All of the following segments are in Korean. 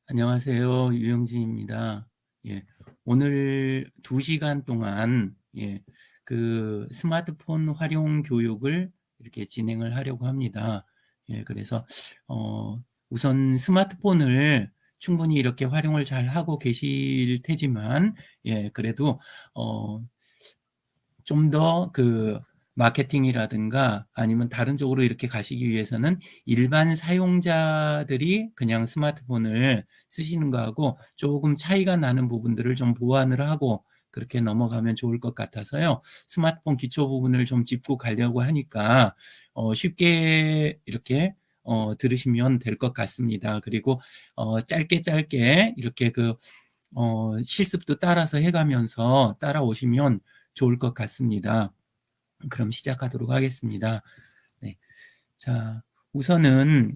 안녕하세요. 유영진입니다. 예. 오늘 2시간 동안 그 스마트폰 활용 교육을 이렇게 진행을 하려고 합니다. 그래서 우선 스마트폰을 충분히 이렇게 활용을 잘 하고 계실 테지만 그래도 좀 더 그 마케팅이라든가 아니면 다른 쪽으로 이렇게 가시기 위해서는 일반 사용자들이 그냥 스마트폰을 쓰시는 거하고 조금 차이가 나는 부분들을 좀 보완을 하고 그렇게 넘어가면 좋을 것 같아서요. 스마트폰 기초 부분을 좀 짚고 가려고 하니까 쉽게 이렇게 들으시면 될 것 같습니다. 그리고 짧게 이렇게 실습도 따라서 해가면서 따라오시면 좋을 것 같습니다. 그럼 시작하도록 하겠습니다. 네. 자, 우선은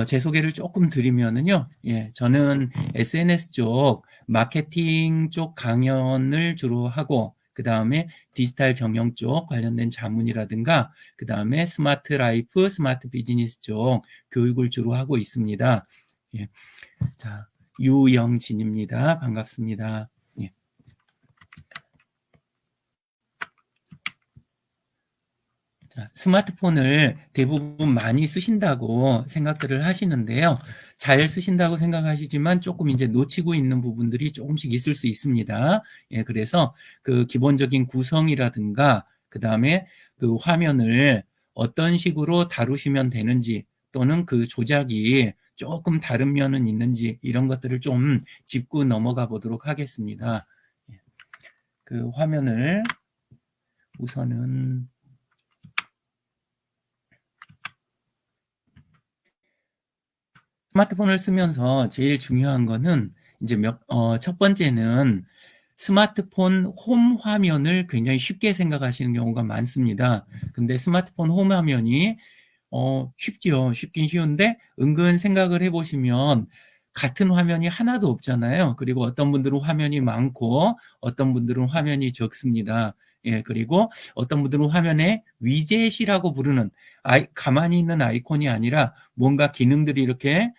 제 소개를 조금 드리면은요. 저는 SNS 쪽, 마케팅 쪽 강연을 주로 하고, 그 다음에 디지털 경영 쪽 관련된 자문이라든가, 그 다음에 스마트 라이프, 스마트 비즈니스 쪽 교육을 주로 하고 있습니다. 자, 유영진입니다. 반갑습니다. 스마트폰을 대부분 많이 쓰신다고 생각들을 하시는데요. 잘 쓰신다고 생각하시지만 조금 이제 놓치고 있는 부분들이 조금씩 있을 수 있습니다. 그래서 그 기본적인 구성이라든가 그 다음에 그 화면을 어떤 식으로 다루시면 되는지 또는 그 조작이 조금 다른 면은 있는지 이런 것들을 좀 짚고 넘어가 보도록 하겠습니다. 그 화면을 우선은 스마트폰을 쓰면서 제일 중요한 거는 이제 첫 번째는 스마트폰 홈 화면을 굉장히 쉽게 생각하시는 경우가 많습니다. 근데 스마트폰 홈 화면이 쉽지요. 쉽긴 쉬운데 은근 생각을 해보시면 같은 화면이 하나도 없잖아요. 그리고 어떤 분들은 화면이 많고 어떤 분들은 화면이 적습니다. 그리고 어떤 분들은 화면에 위젯이라고 부르는 가만히 있는 아이콘이 아니라 뭔가 기능들이 이렇게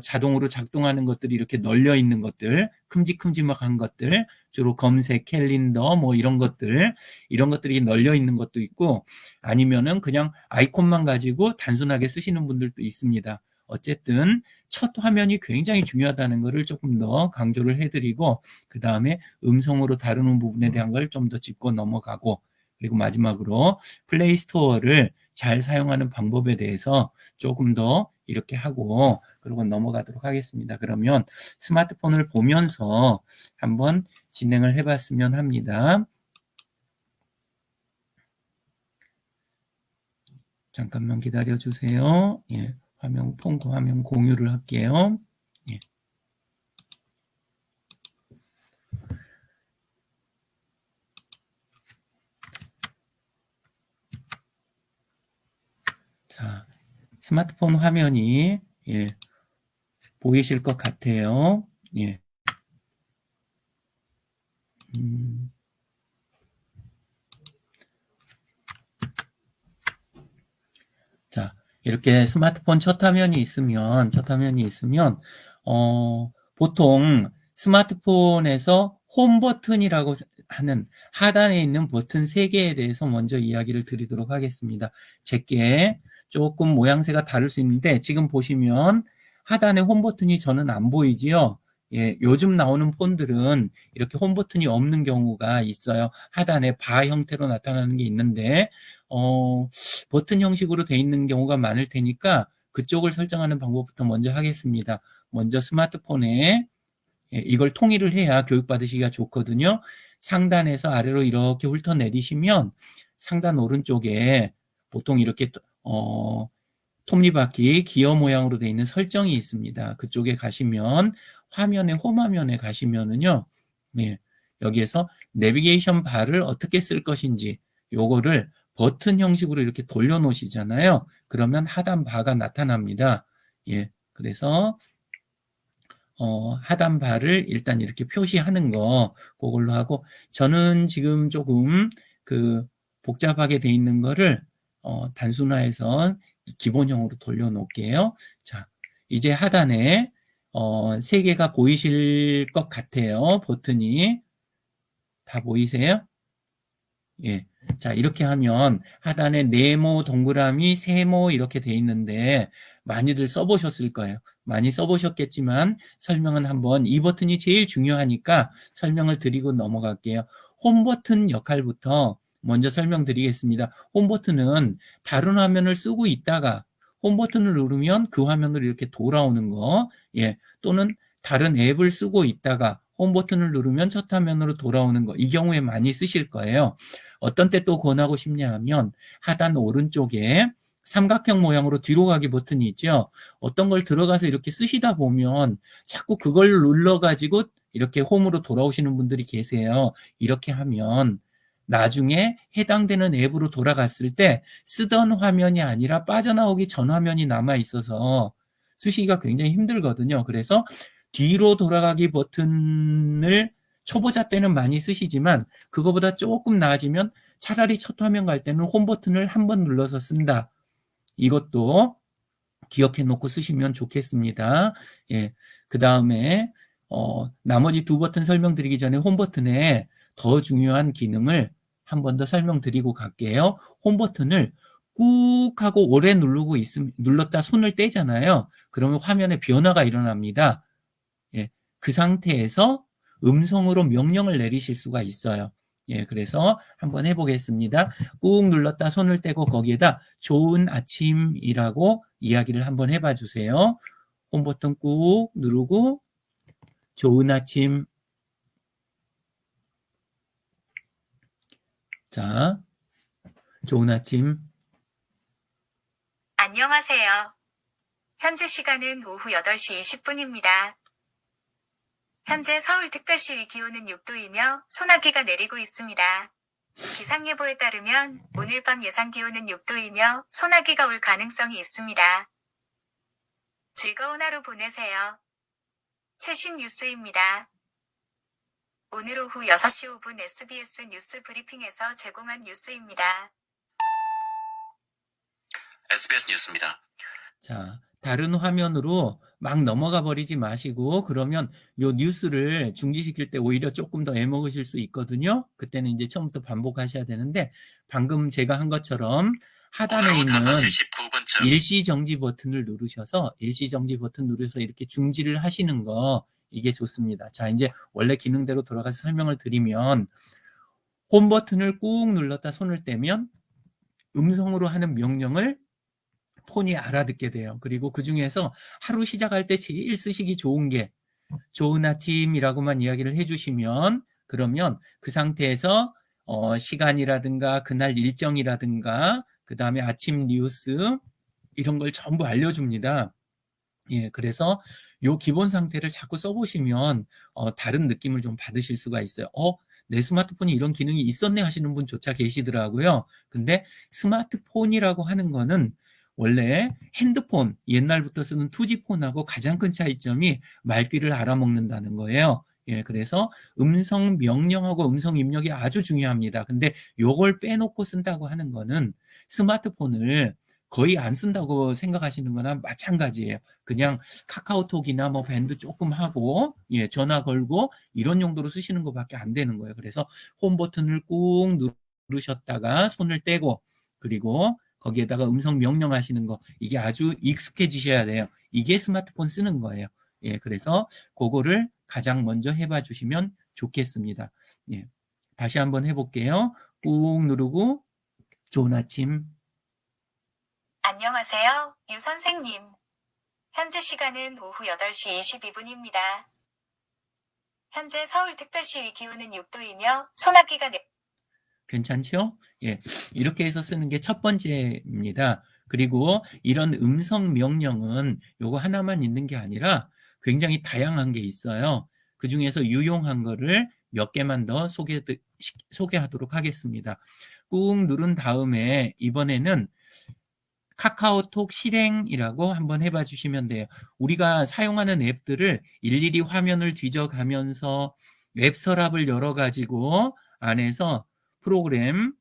자동으로 작동하는 것들이 이렇게 널려 있는 것들, 큼직큼직한 것들, 주로 검색, 캘린더 뭐 이런 것들이 널려 있는 것도 있고 아니면은 그냥 아이콘만 가지고 단순하게 쓰시는 분들도 있습니다. 어쨌든 첫 화면이 굉장히 중요하다는 것을 조금 더 강조를 해드리고 그 다음에 음성으로 다루는 부분에 대한 걸 좀 더 짚고 넘어가고 그리고 마지막으로 플레이 스토어를 잘 사용하는 방법에 대해서 조금 더 이렇게 하고 그리고 넘어가도록 하겠습니다. 그러면 스마트폰을 보면서 한번 진행을 해봤으면 합니다. 잠깐만 기다려 주세요. 화면 공유를 할게요. 자, 스마트폰 화면이 보이실 것 같아요. 자, 이렇게 스마트폰 첫 화면이 있으면 보통 스마트폰에서 홈 버튼이라고 하는 하단에 있는 버튼 3개에 대해서 먼저 이야기를 드리도록 하겠습니다. 제게 조금 모양새가 다를 수 있는데 지금 보시면 하단에 홈 버튼이 저는 안 보이지요. 요즘 나오는 폰들은 이렇게 홈 버튼이 없는 경우가 있어요. 하단에 바 형태로 나타나는 게 있는데 버튼 형식으로 돼 있는 경우가 많을 테니까 그쪽을 설정하는 방법부터 먼저 하겠습니다. 먼저 스마트폰에 이걸 통일을 해야 교육받으시기가 좋거든요. 상단에서 아래로 이렇게 훑어내리시면 상단 오른쪽에 보통 이렇게 톱니바퀴 기어 모양으로 돼 있는 설정이 있습니다. 그쪽에 가시면 홈 화면에 가시면은요. 여기에서 내비게이션 바를 어떻게 쓸 것인지 요거를 버튼 형식으로 이렇게 돌려놓으시잖아요. 그러면 하단 바가 나타납니다. 그래서 하단 바를 일단 이렇게 표시하는 거 그걸로 하고 저는 지금 조금 복잡하게 돼 있는 거를 단순화해서 기본형으로 돌려놓을게요. 자, 이제 하단에 3개가 보이실 것 같아요. 버튼이. 다 보이세요? 예. 자, 이렇게 하면 하단에 네모, 동그라미, 세모 이렇게 돼 있는데 많이들 써보셨을 거예요. 많이 써보셨겠지만 설명은 한번 이 버튼이 제일 중요하니까 설명을 드리고 넘어갈게요. 홈 버튼 역할부터 먼저 설명드리겠습니다. 홈 버튼은 다른 화면을 쓰고 있다가 홈 버튼을 누르면 그 화면으로 이렇게 돌아오는 거, 예, 또는 다른 앱을 쓰고 있다가 홈 버튼을 누르면 첫 화면으로 돌아오는 거, 이 경우에 많이 쓰실 거예요. 어떤 때 또 권하고 싶냐 하면 하단 오른쪽에 삼각형 모양으로 뒤로 가기 버튼이 있죠. 어떤 걸 들어가서 이렇게 쓰시다 보면 자꾸 그걸 눌러가지고 이렇게 홈으로 돌아오시는 분들이 계세요. 이렇게 하면 나중에 해당되는 앱으로 돌아갔을 때 쓰던 화면이 아니라 빠져나오기 전 화면이 남아 있어서 쓰시기가 굉장히 힘들거든요. 그래서 뒤로 돌아가기 버튼을 초보자 때는 많이 쓰시지만 그거보다 조금 나아지면 차라리 첫 화면 갈 때는 홈 버튼을 한 번 눌러서 쓴다. 이것도 기억해 놓고 쓰시면 좋겠습니다. 예. 그 다음에 나머지 두 버튼 설명드리기 전에 홈 버튼에 더 중요한 기능을 한 번 더 설명드리고 갈게요. 홈 버튼을 꾹 하고 오래 누르고 눌렀다 손을 떼잖아요. 그러면 화면에 변화가 일어납니다. 예. 그 상태에서 음성으로 명령을 내리실 수가 있어요. 예, 그래서 한번 해보겠습니다. 꾹 눌렀다 손을 떼고 거기에다 좋은 아침이라고 이야기를 한번 해봐 주세요. 홈 버튼 꾹 누르고 좋은 아침. 자, 좋은 아침. 안녕하세요. 현재 시간은 오후 8시 20분입니다. 현재 서울특별시 기온은 6도이며 소나기가 내리고 있습니다. 기상예보에 따르면 오늘 밤 예상 기온은 6도이며 소나기가 올 가능성이 있습니다. 즐거운 하루 보내세요. 최신 뉴스입니다. 오늘 오후 6시 5분 SBS 뉴스 브리핑에서 제공한 뉴스입니다. SBS 뉴스입니다. 자, 다른 화면으로 막 넘어가 버리지 마시고 그러면 요 뉴스를 중지시킬 때 오히려 조금 더 애먹으실 수 있거든요. 그때는 이제 처음부터 반복하셔야 되는데 방금 제가 한 것처럼 하단에 오후 있는 5시 19분쯤 일시 정지 버튼을 누르셔서 일시 정지 버튼 누르셔서 이렇게 중지를 하시는 거 이게 좋습니다. 자, 이제 원래 기능대로 돌아가서 설명을 드리면 홈 버튼을 꾹 눌렀다 손을 떼면 음성으로 하는 명령을 폰이 알아듣게 돼요. 그리고 그 중에서 하루 시작할 때 제일 쓰시기 좋은 게 좋은 아침이라고만 이야기를 해주시면 그러면 그 상태에서 시간이라든가 그날 일정이라든가 그 다음에 아침 뉴스 이런 걸 전부 알려줍니다. 예, 그래서 요 기본 상태를 자꾸 써보시면 다른 느낌을 좀 받으실 수가 있어요. 내 스마트폰이 이런 기능이 있었네 하시는 분조차 계시더라고요. 근데 스마트폰이라고 하는 거는 원래 핸드폰, 옛날부터 쓰는 2G 폰하고 가장 큰 차이점이 말귀를 알아먹는다는 거예요. 예, 그래서 음성 명령하고 음성 입력이 아주 중요합니다. 근데 요걸 빼놓고 쓴다고 하는 거는 스마트폰을 거의 안 쓴다고 생각하시는 거나 마찬가지예요. 그냥 카카오톡이나 뭐 밴드 조금 하고, 예, 전화 걸고 이런 용도로 쓰시는 것밖에 안 되는 거예요. 그래서 홈 버튼을 꾹 누르셨다가 손을 떼고, 그리고 거기에다가 음성 명령하시는 거, 이게 아주 익숙해지셔야 돼요. 이게 스마트폰 쓰는 거예요. 예, 그래서 그거를 가장 먼저 해봐 주시면 좋겠습니다. 예, 다시 한번 해볼게요. 꾹 누르고, 좋은 아침. 안녕하세요, 유 선생님. 현재 시간은 오후 8시 22분입니다. 현재 서울특별시 기온은 6도이며 소나기가 괜찮죠? 예, 이렇게 해서 쓰는 게 첫 번째입니다. 그리고 이런 음성 명령은 요거 하나만 있는 게 아니라 굉장히 다양한 게 있어요. 그 중에서 유용한 거를 몇 개만 더 소개하도록 하겠습니다. 꾹 누른 다음에 이번에는 카카오톡 실행이라고 한번 해봐 주시면 돼요. 우리가 사용하는 앱들을 일일이 화면을 뒤져가면서 웹 서랍을 열어가지고 안에서 프로그램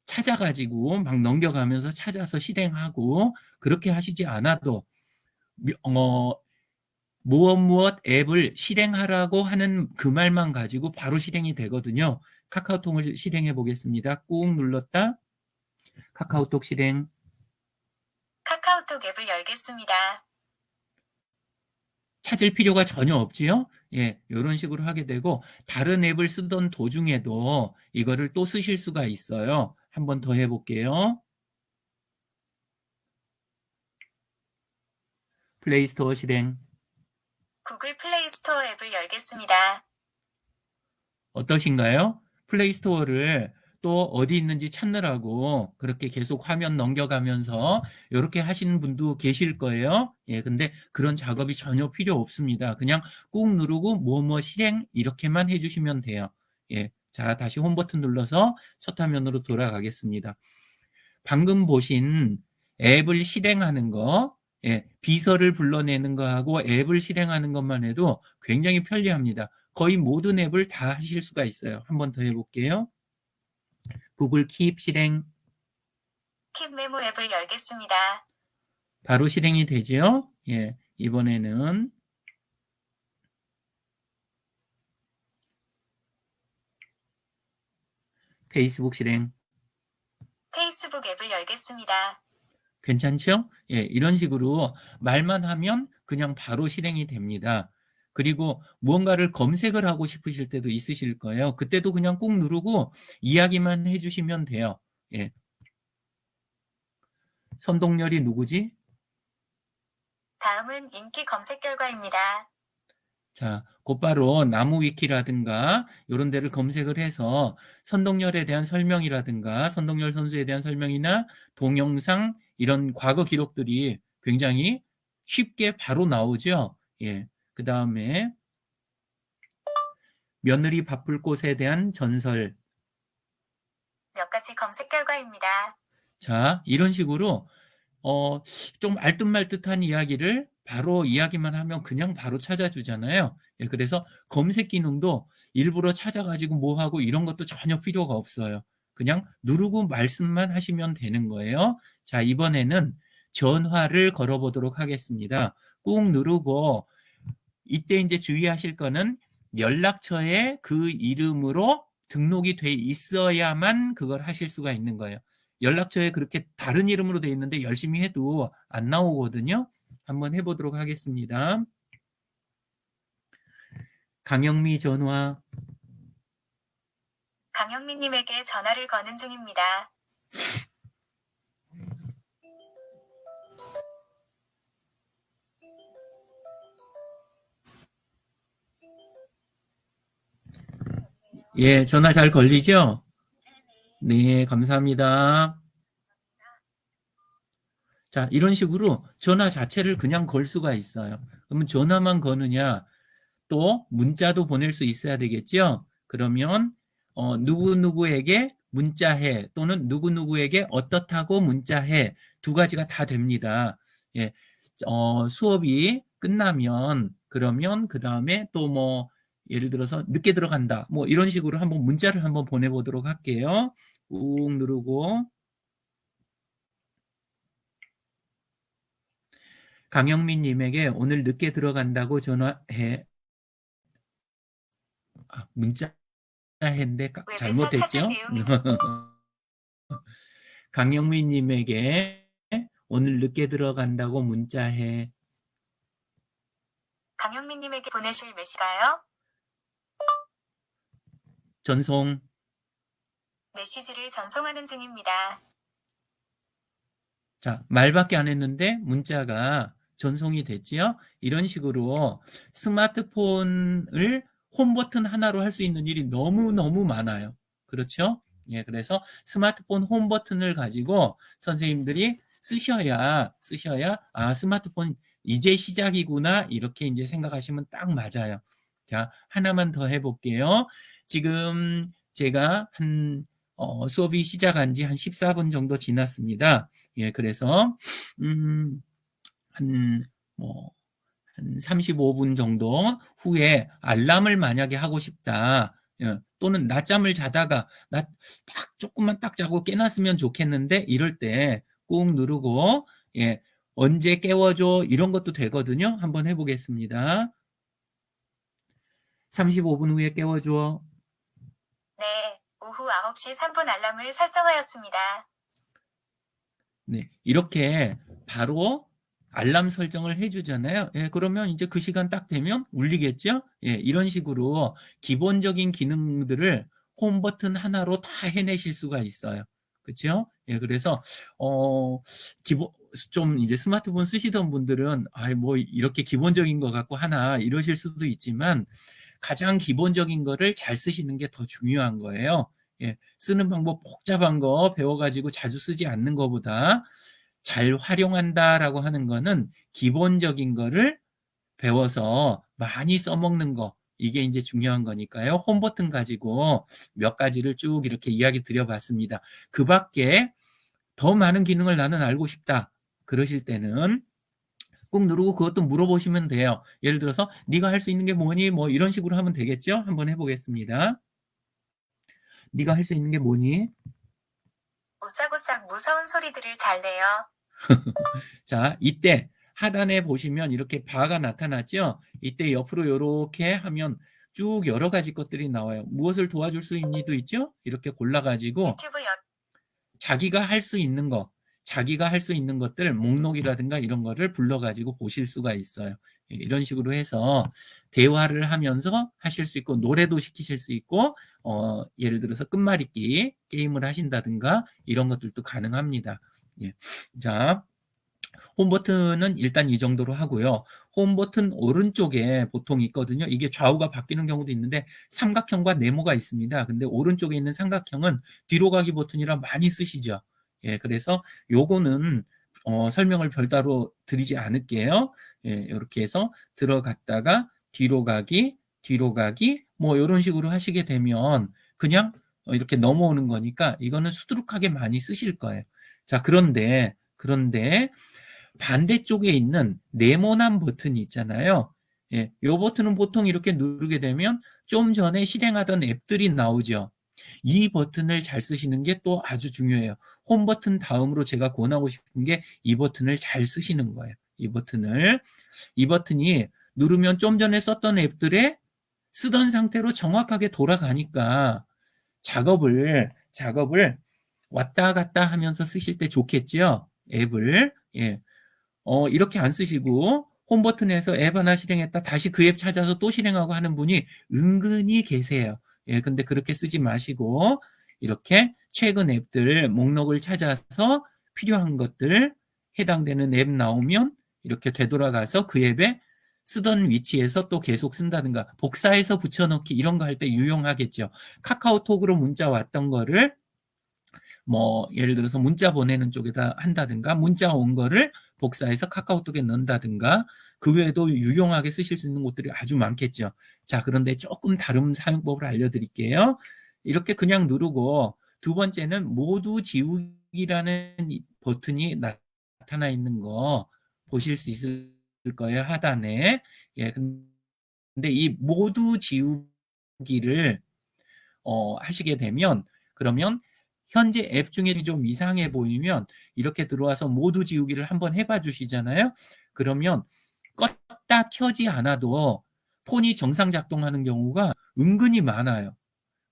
찾아가지고 막 넘겨가면서 찾아서 실행하고 그렇게 하시지 않아도 무엇 앱을 실행하라고 하는 그 말만 가지고 바로 실행이 되거든요. 카카오톡을 실행해 보겠습니다. 꾹 눌렀다. 카카오톡 실행. 카카오톡 앱을 열겠습니다. 찾을 필요가 전혀 없지요. 예, 이런 식으로 하게 되고 다른 앱을 쓰던 도중에도 이거를 또 쓰실 수가 있어요. 한 번 더 해볼게요. 플레이스토어 실행. 구글 플레이 스토어 앱을 열겠습니다. 어떠신가요? 플레이스토어를 또 어디 있는지 찾느라고 그렇게 계속 화면 넘겨가면서 이렇게 하시는 분도 계실 거예요. 예, 근데 그런 작업이 전혀 필요 없습니다. 그냥 꾹 누르고 뭐뭐 실행 이렇게만 해주시면 돼요. 예, 자, 다시 홈 버튼 눌러서 첫 화면으로 돌아가겠습니다. 방금 보신 앱을 실행하는 거, 예, 비서를 불러내는 거하고 앱을 실행하는 것만 해도 굉장히 편리합니다. 거의 모든 앱을 다 하실 수가 있어요. 한 번 더 해볼게요. 구글 킵 실행. 킵 메모 앱을 열겠습니다. 바로 실행이 되죠. 예, 이번에는 페이스북 실행. 페이스북 앱을 열겠습니다. 괜찮죠? 예, 이런 식으로 말만 하면 그냥 바로 실행이 됩니다. 그리고 무언가를 검색을 하고 싶으실 때도 있으실 거예요. 그때도 그냥 꾹 누르고 이야기만 해주시면 돼요. 예. 선동열이 누구지? 다음은 인기 검색 결과입니다. 자, 곧바로 나무위키라든가 이런 데를 검색을 해서 선동열에 대한 설명이라든가 선동열 선수에 대한 설명이나 동영상 이런 과거 기록들이 굉장히 쉽게 바로 나오죠. 예. 그 다음에 며느리 바쁠 곳에 대한 전설. 몇 가지 검색 결과입니다. 자, 이런 식으로 좀 알듯말듯한 이야기를 바로 이야기만 하면 그냥 바로 찾아주잖아요. 예, 그래서 검색 기능도 일부러 찾아가지고 뭐 하고 이런 것도 전혀 필요가 없어요. 그냥 누르고 말씀만 하시면 되는 거예요. 자, 이번에는 전화를 걸어보도록 하겠습니다. 꾹 누르고 이때 이제 주의하실 거는 연락처에 그 이름으로 등록이 돼 있어야만 그걸 하실 수가 있는 거예요. 연락처에 그렇게 다른 이름으로 돼 있는데 열심히 해도 안 나오거든요. 한번 해보도록 하겠습니다. 강영미 전화. 강영민님에게 전화를 거는 중입니다. 예, 전화 잘 걸리죠? 네, 감사합니다. 자, 이런 식으로 전화 자체를 그냥 걸 수가 있어요. 그러면 전화만 거느냐? 또 문자도 보낼 수 있어야 되겠죠? 그러면 누구누구에게 문자해 또는 누구누구에게 어떻다고 문자해 두 가지가 다 됩니다. 예, 수업이 끝나면 그러면 그 다음에 또 뭐 예를 들어서 늦게 들어간다 뭐 이런 식으로 한번 문자를 한번 보내보도록 할게요. 꾹 누르고 강영민님에게 오늘 늦게 들어간다고 전화해. 문자 했는데 웹에서 잘못했죠? 찾은 내용이 강영민님에게 오늘 늦게 들어간다고 문자해. 강영민님에게 보내실 메시가요? 전송. 메시지를 전송하는 중입니다. 자, 말밖에 안 했는데 문자가 전송이 됐지요? 이런 식으로 스마트폰을 홈 버튼 하나로 할 수 있는 일이 너무너무 많아요. 그렇죠? 예, 그래서 스마트폰 홈 버튼을 가지고 선생님들이 쓰셔야, 스마트폰 이제 시작이구나, 이렇게 이제 생각하시면 딱 맞아요. 자, 하나만 더 해볼게요. 지금 제가 수업이 시작한 지 한 14분 정도 지났습니다. 예, 그래서, 한 35분 정도 후에 알람을 만약에 하고 싶다. 예, 또는 낮잠을 자다가 조금만 딱 자고 깨놨으면 좋겠는데 이럴 때 꾹 누르고 예, 언제 깨워줘 이런 것도 되거든요. 한번 해보겠습니다. 35분 후에 깨워줘. 네, 오후 9시 3분 알람을 설정하였습니다. 네, 이렇게 바로 알람 설정을 해주잖아요. 예, 그러면 이제 그 시간 딱 되면 울리겠죠? 예, 이런 식으로 기본적인 기능들을 홈 버튼 하나로 다 해내실 수가 있어요. 그렇죠? 예, 그래서 기본 좀 이제 스마트폰 쓰시던 분들은 뭐 이렇게 기본적인 거 갖고 하나 이러실 수도 있지만 가장 기본적인 거를 잘 쓰시는 게 더 중요한 거예요. 예, 쓰는 방법 복잡한 거 배워가지고 자주 쓰지 않는 것보다 잘 활용한다라고 하는 거는 기본적인 거를 배워서 많이 써먹는 거. 이게 이제 중요한 거니까요. 홈 버튼 가지고 몇 가지를 쭉 이렇게 이야기 드려봤습니다. 그 밖에 더 많은 기능을 나는 알고 싶다. 그러실 때는 꾹 누르고 그것도 물어보시면 돼요. 예를 들어서 네가 할 수 있는 게 뭐니? 뭐 이런 식으로 하면 되겠죠? 한번 해보겠습니다. 네가 할 수 있는 게 뭐니? 오싹오싹 무서운 소리들을 잘 내요. 자, 이때 하단에 보시면 이렇게 바가 나타났죠? 이때 옆으로 이렇게 하면 쭉 여러 가지 것들이 나와요. 무엇을 도와줄 수 있니도 있죠? 이렇게 골라가지고 유튜브 자기가 할 수 있는 거, 자기가 할 수 있는 것들 목록이라든가 이런 거를 불러가지고 보실 수가 있어요. 이런 식으로 해서 대화를 하면서 하실 수 있고 노래도 시키실 수 있고 예를 들어서 끝말잇기 게임을 하신다든가 이런 것들도 가능합니다. 예. 자, 홈 버튼은 일단 이 정도로 하고요. 홈 버튼 오른쪽에 보통 있거든요. 이게 좌우가 바뀌는 경우도 있는데 삼각형과 네모가 있습니다. 근데 오른쪽에 있는 삼각형은 뒤로 가기 버튼이라 많이 쓰시죠. 예, 그래서 요거는 설명을 별다로 드리지 않을게요. 예, 이렇게 해서 들어갔다가 뒤로 가기, 뭐 이런 식으로 하시게 되면 그냥 이렇게 넘어오는 거니까 이거는 수두룩하게 많이 쓰실 거예요. 자, 그런데 반대쪽에 있는 네모난 버튼이 있잖아요. 예, 이 버튼은 보통 이렇게 누르게 되면 좀 전에 실행하던 앱들이 나오죠. 이 버튼을 잘 쓰시는 게 또 아주 중요해요. 홈 버튼 다음으로 제가 권하고 싶은 게 이 버튼을 잘 쓰시는 거예요. 이 버튼이 누르면 좀 전에 썼던 앱들에 쓰던 상태로 정확하게 돌아가니까 작업을 왔다 갔다 하면서 쓰실 때 좋겠죠? 앱을. 예. 이렇게 안 쓰시고 홈 버튼에서 앱 하나 실행했다 다시 그 앱 찾아서 또 실행하고 하는 분이 은근히 계세요. 예, 근데 그렇게 쓰지 마시고 이렇게 최근 앱들 목록을 찾아서 필요한 것들 해당되는 앱 나오면 이렇게 되돌아가서 그 앱에 쓰던 위치에서 또 계속 쓴다든가 복사해서 붙여넣기 이런 거 할 때 유용하겠죠. 카카오톡으로 문자 왔던 거를 뭐 예를 들어서 문자 보내는 쪽에다 한다든가 문자 온 거를 복사해서 카카오톡에 넣는다든가 그 외에도 유용하게 쓰실 수 있는 곳들이 아주 많겠죠. 자, 그런데 조금 다른 사용법을 알려드릴게요. 이렇게 그냥 누르고 두 번째는 모두 지우기라는 버튼이 나타나 있는 거 보실 수 있을 거예요. 하단에. 예, 근데 이 모두 지우기를 하시게 되면 그러면 현재 앱 중에 좀 이상해 보이면 이렇게 들어와서 모두 지우기를 한번 해봐 주시잖아요. 그러면 껐다 켜지 않아도 폰이 정상 작동하는 경우가 은근히 많아요.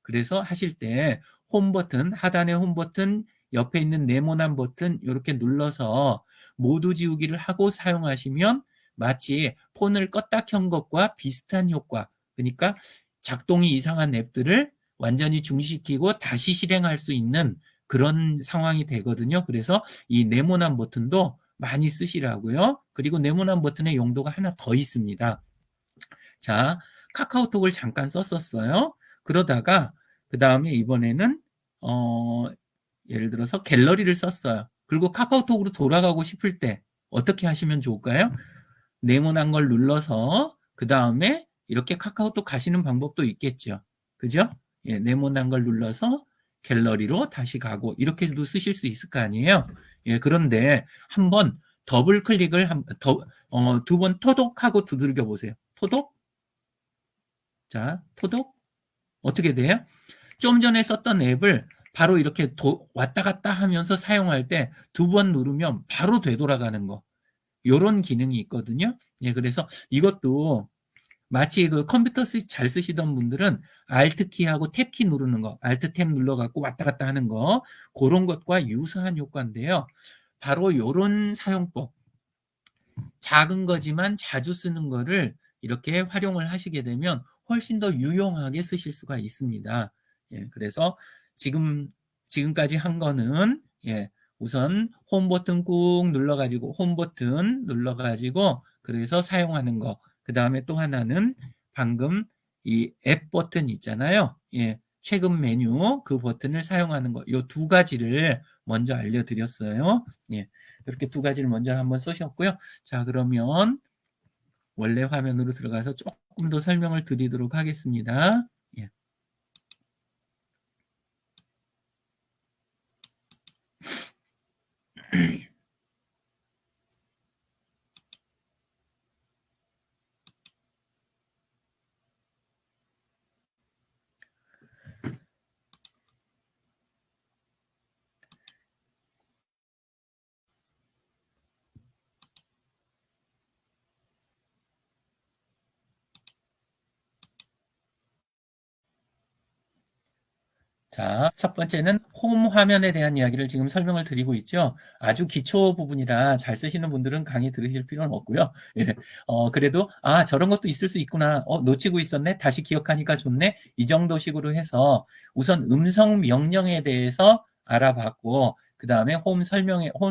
그래서 하실 때 홈 버튼, 하단의 홈 버튼, 옆에 있는 네모난 버튼 이렇게 눌러서 모두 지우기를 하고 사용하시면 마치 폰을 껐다 켠 것과 비슷한 효과, 그러니까 작동이 이상한 앱들을 완전히 중시키고 다시 실행할 수 있는 그런 상황이 되거든요. 그래서 이 네모난 버튼도 많이 쓰시라고요. 그리고 네모난 버튼의 용도가 하나 더 있습니다. 자, 카카오톡을 잠깐 썼었어요. 그러다가 그 다음에 이번에는 예를 들어서 갤러리를 썼어요. 그리고 카카오톡으로 돌아가고 싶을 때 어떻게 하시면 좋을까요? 네모난 걸 눌러서 그 다음에 이렇게 카카오톡 가시는 방법도 있겠죠. 그죠? 예, 네모난 걸 눌러서 갤러리로 다시 가고 이렇게도 쓰실 수 있을 거 아니에요. 예, 그런데 한번 더블 클릭을 두 번 토독하고 두들겨 보세요. 토독? 자, 토독? 어떻게 돼요? 좀 전에 썼던 앱을 바로 이렇게 왔다 갔다 하면서 사용할 때 두 번 누르면 바로 되돌아가는 거. 요런 기능이 있거든요. 예, 그래서 이것도 마치 그 컴퓨터 잘 쓰시던 분들은 Alt키하고 탭키 누르는 거, Alt-탭 눌러갖고 왔다 갔다 하는 거, 그런 것과 유사한 효과인데요. 바로 요런 사용법, 작은 거지만 자주 쓰는 거를 이렇게 활용을 하시게 되면 훨씬 더 유용하게 쓰실 수가 있습니다. 예, 그래서 지금까지 한 거는, 예, 우선 홈 버튼 꾹 눌러가지고, 홈 버튼 눌러가지고, 그래서 사용하는 거. 그 다음에 또 하나는 방금 이 앱 버튼 있잖아요. 예, 최근 메뉴 그 버튼을 사용하는 거. 요 두 가지를 먼저 알려드렸어요. 예, 이렇게 두 가지를 먼저 한번 쓰셨고요. 자, 그러면 원래 화면으로 들어가서 조금 더 설명을 드리도록 하겠습니다. 예. 자, 첫 번째는 홈 화면에 대한 이야기를 지금 설명을 드리고 있죠. 아주 기초 부분이라 잘 쓰시는 분들은 강의 들으실 필요는 없고요. 예, 그래도 저런 것도 있을 수 있구나. 놓치고 있었네. 다시 기억하니까 좋네. 이 정도식으로 해서 우선 음성 명령에 대해서 알아봤고, 그 다음에 홈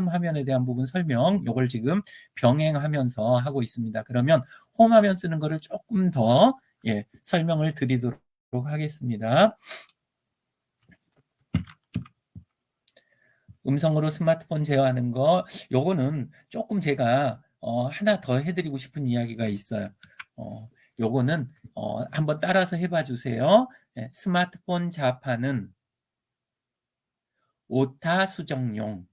화면에 대한 부분 설명, 요걸 지금 병행하면서 하고 있습니다. 그러면 홈 화면 쓰는 거를 조금 더 설명을 드리도록 하겠습니다. 음성으로 스마트폰 제어하는 거, 요거는 조금 제가 하나 더 해드리고 싶은 이야기가 있어요. 요거는 한번 따라서 해봐 주세요. 예, 스마트폰 자판은 오타 수정용.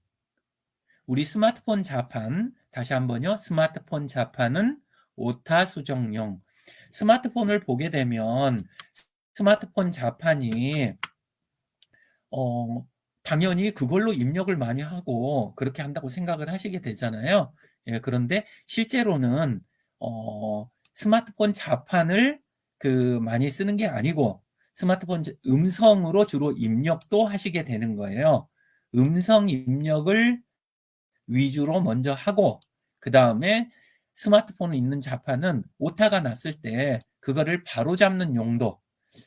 우리 스마트폰 자판, 다시 한번요. 스마트폰 자판은 오타 수정용. 스마트폰을 보게 되면 스마트폰 자판이 당연히 그걸로 입력을 많이 하고 그렇게 한다고 생각을 하시게 되잖아요. 예, 그런데 실제로는 스마트폰 자판을 많이 쓰는 게 아니고 스마트폰 음성으로 주로 입력도 하시게 되는 거예요. 음성 입력을 위주로 먼저 하고 그 다음에 스마트폰에 있는 자판은 오타가 났을 때 그거를 바로잡는 용도,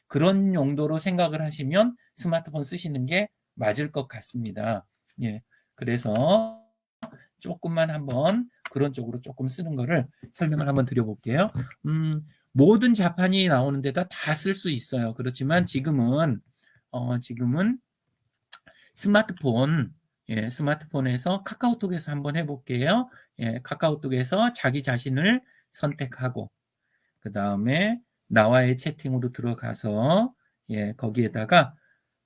그런 용도로 생각을 하시면 스마트폰 쓰시는 게 맞을 것 같습니다. 예, 그래서 조금만 한번 그런 쪽으로 조금 쓰는 거를 설명을 한번 드려볼게요. 모든 자판이 나오는 데다 다 쓸 수 있어요. 그렇지만 지금은 스마트폰에서 카카오톡에서 한번 해볼게요. 예, 카카오톡에서 자기 자신을 선택하고 그 다음에 나와의 채팅으로 들어가서 거기에다가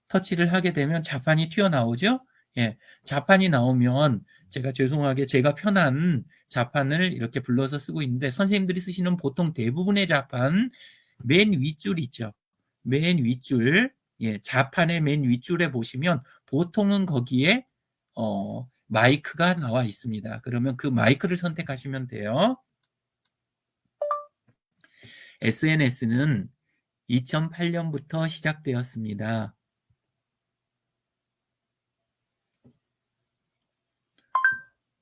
터치를 하게 되면 자판이 튀어나오죠. 예, 자판이 나오면 죄송하게 제가 편한 자판을 이렇게 불러서 쓰고 있는데 선생님들이 쓰시는 보통 대부분의 자판 맨 윗줄 있죠. 맨 윗줄, 자판의 맨 윗줄에 보시면 보통은 거기에 마이크가 나와 있습니다. 그러면 그 마이크를 선택하시면 돼요. SNS는 2008년부터 시작되었습니다.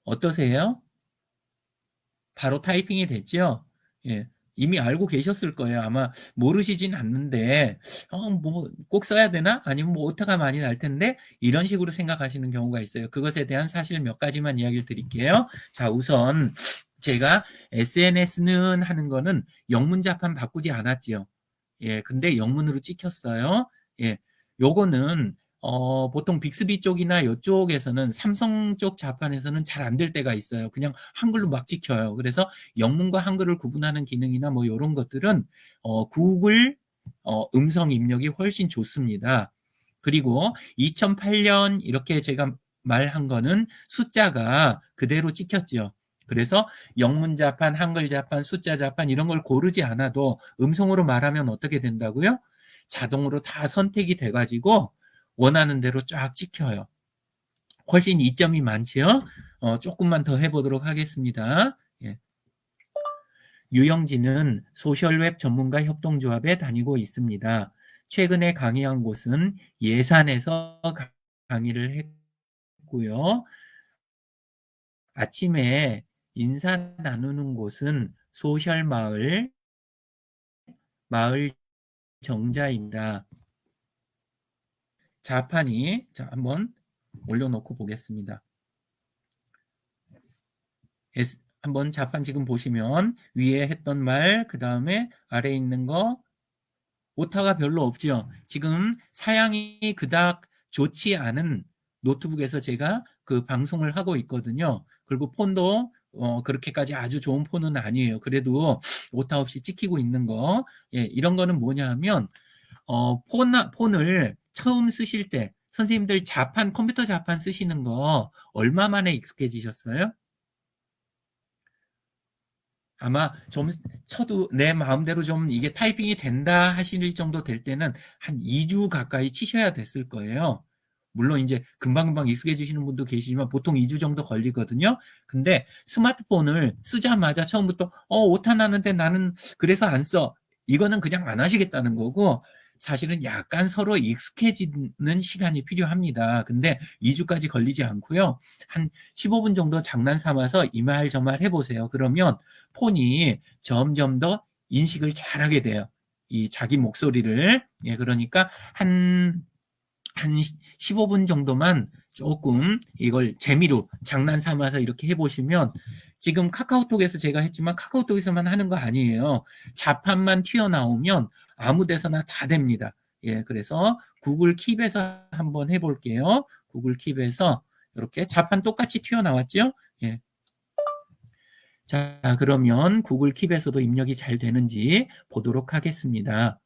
어떠세요? 바로 타이핑이 됐죠? 예, 이미 알고 계셨을 거예요. 아마 모르시진 않는데 뭐 꼭 써야 되나? 아니면 뭐 오타가 많이 날 텐데 이런 식으로 생각하시는 경우가 있어요. 그것에 대한 사실 몇 가지만 이야기를 드릴게요. 자, 우선 제가 SNS는 하는 거는 영문자판 바꾸지 않았지요. 예, 근데 영문으로 찍혔어요. 예, 요거는 보통 빅스비 쪽이나 이쪽에서는 삼성 쪽 자판에서는 잘 안 될 때가 있어요. 그냥 한글로 막 찍혀요. 그래서 영문과 한글을 구분하는 기능이나 뭐 이런 것들은 구글 음성 입력이 훨씬 좋습니다. 그리고 2008년 이렇게 제가 말한 거는 숫자가 그대로 찍혔죠. 그래서 영문 자판, 한글 자판, 숫자 자판 이런 걸 고르지 않아도 음성으로 말하면 어떻게 된다고요? 자동으로 다 선택이 돼가지고 원하는 대로 쫙 찍혀요. 훨씬 이점이 많지요. 조금만 더 해보도록 하겠습니다. 예. 유영진은 소셜웹 전문가 협동조합에 다니고 있습니다. 최근에 강의한 곳은 예산에서 강의를 했고요. 아침에 인사 나누는 곳은 소셜마을, 마을 정자입니다. 자판이, 자, 한번 올려놓고 보겠습니다. 한번 자판 지금 보시면 위에 했던 말, 그 다음에 아래에 있는 거, 오타가 별로 없죠. 지금 사양이 그닥 좋지 않은 노트북에서 제가 그 방송을 하고 있거든요. 그리고 폰도 그렇게까지 아주 좋은 폰은 아니에요. 그래도 오타 없이 찍히고 있는 거. 예, 이런 거는 뭐냐 하면 폰을 처음 쓰실 때 선생님들 자판, 컴퓨터 자판 쓰시는 거 얼마 만에 익숙해지셨어요? 아마 좀 쳐도 내 마음대로 좀 이게 타이핑이 된다 하실 정도 될 때는 한 2주 가까이 치셔야 됐을 거예요. 물론 이제 금방금방 익숙해지시는 분도 계시지만 보통 2주 정도 걸리거든요. 근데 스마트폰을 쓰자마자 처음부터 오타 나는데 나는 그래서 안 써. 이거는 그냥 안 하시겠다는 거고 사실은 약간 서로 익숙해지는 시간이 필요합니다. 근데 2주까지 걸리지 않고요. 한 15분 정도 장난 삼아서 이 말 저 말 해보세요. 그러면 폰이 점점 더 인식을 잘하게 돼요. 이 자기 목소리를. 예, 그러니까 한 15분 정도만 조금 이걸 재미로 장난 삼아서 이렇게 해보시면 지금 카카오톡에서 제가 했지만 카카오톡에서만 하는 거 아니에요. 자판만 튀어나오면 아무 데서나 다 됩니다. 예, 그래서 구글 킵에서 한번 해볼게요. 구글 킵에서 이렇게 자판 똑같이 튀어나왔죠? 예. 자, 그러면 구글 킵에서도 입력이 잘 되는지 보도록 하겠습니다.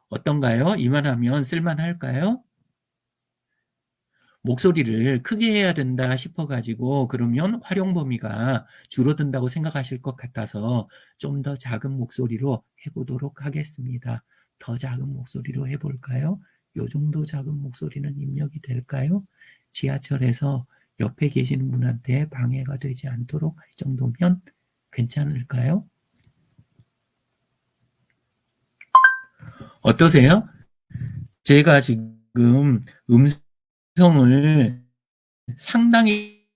어떤가요? 이만하면 쓸만할까요? 목소리를 크게 해야 된다 싶어가지고 그러면 활용 범위가 줄어든다고 생각하실 것 같아서 좀 더 작은 목소리로 해보도록 하겠습니다. 더 작은 목소리로 해볼까요? 요 정도 작은 목소리는 입력이 될까요? 지하철에서 옆에 계시는 분한테 방해가 되지 않도록 할 정도면 괜찮을까요? 어떠세요? 제가 지금 음성을 상당히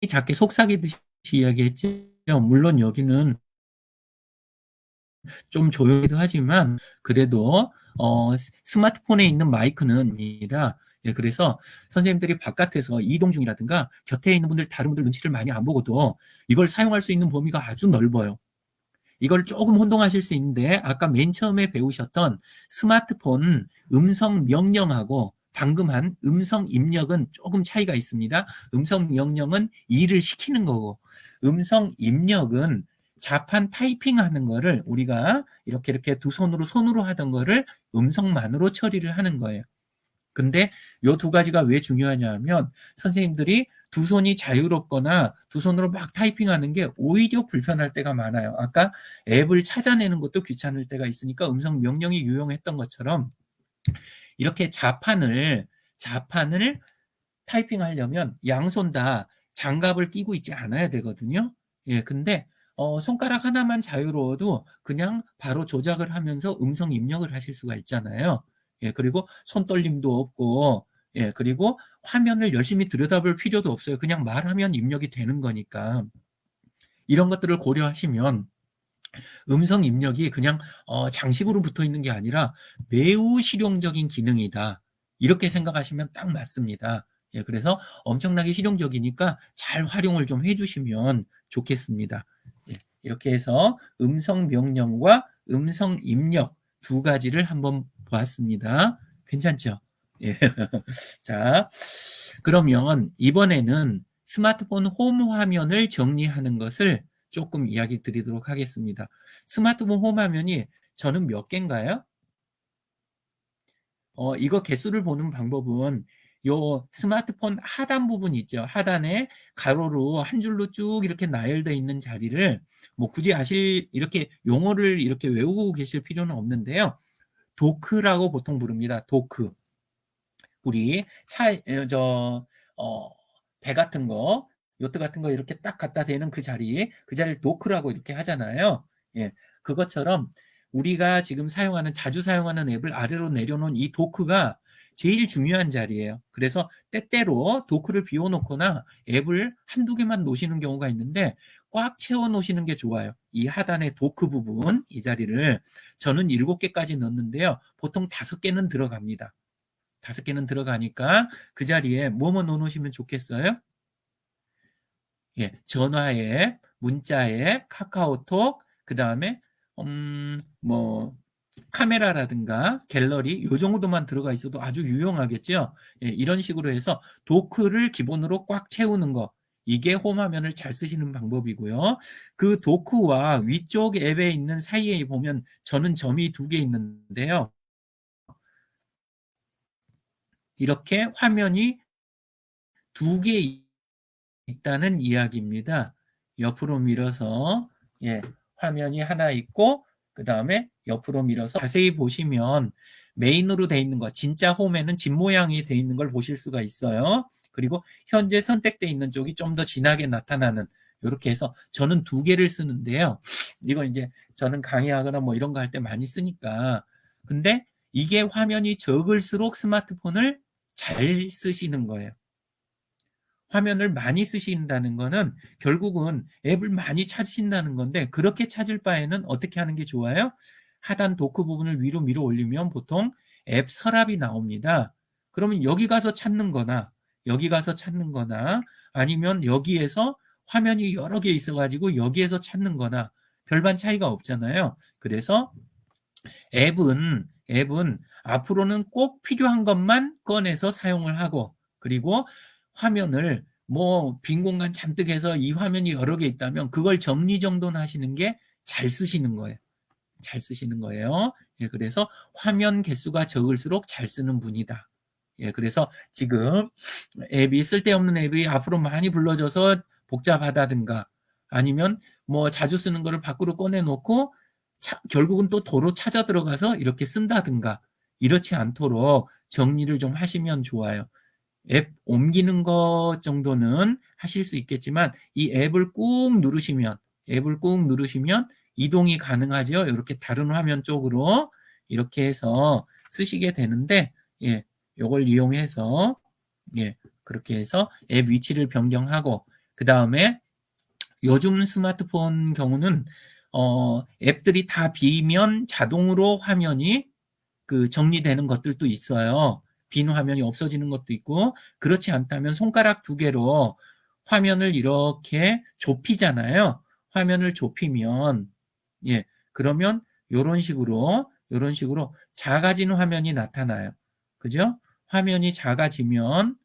작게 속삭이듯이 이야기했죠. 물론 여기는 좀 조용히도 하지만 그래도 스마트폰에 있는 마이크는 아니라 예, 그래서 선생님들이 바깥에서 이동 중이라든가 곁에 있는 분들 다른 분들 눈치를 많이 안 보고도 이걸 사용할 수 있는 범위가 아주 넓어요. 이걸 조금 혼동하실 수 있는데 아까 맨 처음에 배우셨던 스마트폰 음성 명령하고 방금 한 음성 입력은 조금 차이가 있습니다. 음성 명령은 일을 시키는 거고 음성 입력은 자판 타이핑하는 거를 우리가 이렇게 두 손으로 하던 거를 음성만으로 처리를 하는 거예요. 근데 요 두 가지가 왜 중요하냐 하면 선생님들이 두 손이 자유롭거나 두 손으로 막 타이핑하는 게 오히려 불편할 때가 많아요. 아까 앱을 찾아내는 것도 귀찮을 때가 있으니까 음성 명령이 유용했던 것처럼 이렇게 자판을 타이핑하려면 양손 다 장갑을 끼고 있지 않아야 되거든요. 예, 근데 손가락 하나만 자유로워도 그냥 바로 조작을 하면서 음성 입력을 하실 수가 있잖아요. 예, 그리고 손떨림도 없고, 예, 그리고 화면을 열심히 들여다볼 필요도 없어요. 그냥 말하면 입력이 되는 거니까. 이런 것들을 고려하시면 음성 입력이 그냥 장식으로 붙어 있는 게 아니라 매우 실용적인 기능이다. 이렇게 생각하시면 딱 맞습니다. 예, 그래서 엄청나게 실용적이니까 잘 활용을 좀 해주시면 좋겠습니다. 예, 이렇게 해서 음성 명령과 음성 입력 두 가지를 한번 보았습니다. 괜찮죠? 예. 자, 그러면 이번에는 스마트폰 홈 화면을 정리하는 것을 조금 이야기 드리도록 하겠습니다. 스마트폰 홈 화면이 저는 몇 개인가요? 이거 개수를 보는 방법은 요 스마트폰 하단 부분 있죠. 하단에 가로로 한 줄로 쭉 이렇게 나열되어 있는 자리를 뭐 굳이 이렇게 용어를 이렇게 외우고 계실 필요는 없는데요. 도크라고 보통 부릅니다. 도크. 우리 배 같은 거, 요트 같은 거 이렇게 딱 갖다 대는 그 자리를 도크라고 이렇게 하잖아요. 예, 그것처럼 우리가 지금 자주 사용하는 앱을 아래로 내려놓은 이 도크가 제일 중요한 자리예요. 그래서 때때로 도크를 비워놓거나 앱을 한두 개만 놓으시는 경우가 있는데 꽉 채워 놓으시는 게 좋아요. 이 하단의 도크 부분, 이 자리를 저는 7개까지 넣는데요. 보통 5개는 들어갑니다. 5개는 들어가니까 그 자리에 뭐뭐 넣어놓으시면 좋겠어요? 예, 전화 앱, 문자 앱, 카카오톡, 그 다음에 뭐 카메라라든가 갤러리 요 정도만 들어가 있어도 아주 유용하겠죠. 예, 이런 식으로 해서 도크를 기본으로 꽉 채우는 거, 이게 홈화면을 잘 쓰시는 방법이고요. 그 도크와 위쪽 앱에 있는 사이에 보면 저는 점이 2개 있는데요. 이렇게 화면이 2개 있다는 이야기입니다. 옆으로 밀어서 화면이 하나 있고 그 다음에 옆으로 밀어서 자세히 보시면 메인으로 돼 있는 거, 진짜 홈에는 집 모양이 돼 있는 걸 보실 수가 있어요. 그리고 현재 선택돼 있는 쪽이 좀 더 진하게 나타나는, 이렇게 해서 저는 2개를 쓰는데요. 이거 이제 저는 강의하거나 뭐 이런 거 할 때 많이 쓰니까. 근데 이게 화면이 적을수록 스마트폰을 잘 쓰시는 거예요. 화면을 많이 쓰신다는 거는 결국은 앱을 많이 찾으신다는 건데, 그렇게 찾을 바에는 어떻게 하는 게 좋아요? 하단 도크 부분을 위로 밀어 올리면 보통 앱 서랍이 나옵니다. 그러면 여기 가서 찾는 거나 여기 가서 찾는 거나 아니면 여기에서 화면이 여러 개 있어가지고 여기에서 찾는 거나 별반 차이가 없잖아요. 그래서 앱은 앞으로는 꼭 필요한 것만 꺼내서 사용을 하고, 그리고 화면을 뭐 빈 공간 잔뜩 해서 이 화면이 여러 개 있다면 그걸 정리정돈 하시는 게 잘 쓰시는 거예요. 잘 쓰시는 거예요. 예, 그래서 화면 개수가 적을수록 잘 쓰는 분이다. 예, 그래서 지금 쓸데없는 앱이 앞으로 많이 불러져서 복잡하다든가 아니면 뭐 자주 쓰는 거를 밖으로 꺼내놓고 결국은 또 도로 찾아 들어가서 이렇게 쓴다든가 이렇지 않도록 정리를 좀 하시면 좋아요. 앱 옮기는 것 정도는 하실 수 있겠지만 이 앱을 꾹 누르시면 이동이 가능하죠. 이렇게 다른 화면 쪽으로 이렇게 해서 쓰시게 되는데, 예, 요걸 이용해서 그렇게 해서 앱 위치를 변경하고, 그 다음에 요즘 스마트폰 경우는 앱들이 다 비면 자동으로 화면이 정리되는 것들도 있어요. 빈 화면이 없어지는 것도 있고, 그렇지 않다면 손가락 2개로 화면을 이렇게 좁히잖아요. 화면을 좁히면 그러면 요런 식으로 작아진 화면이 나타나요. 그죠? 화면이 작아지면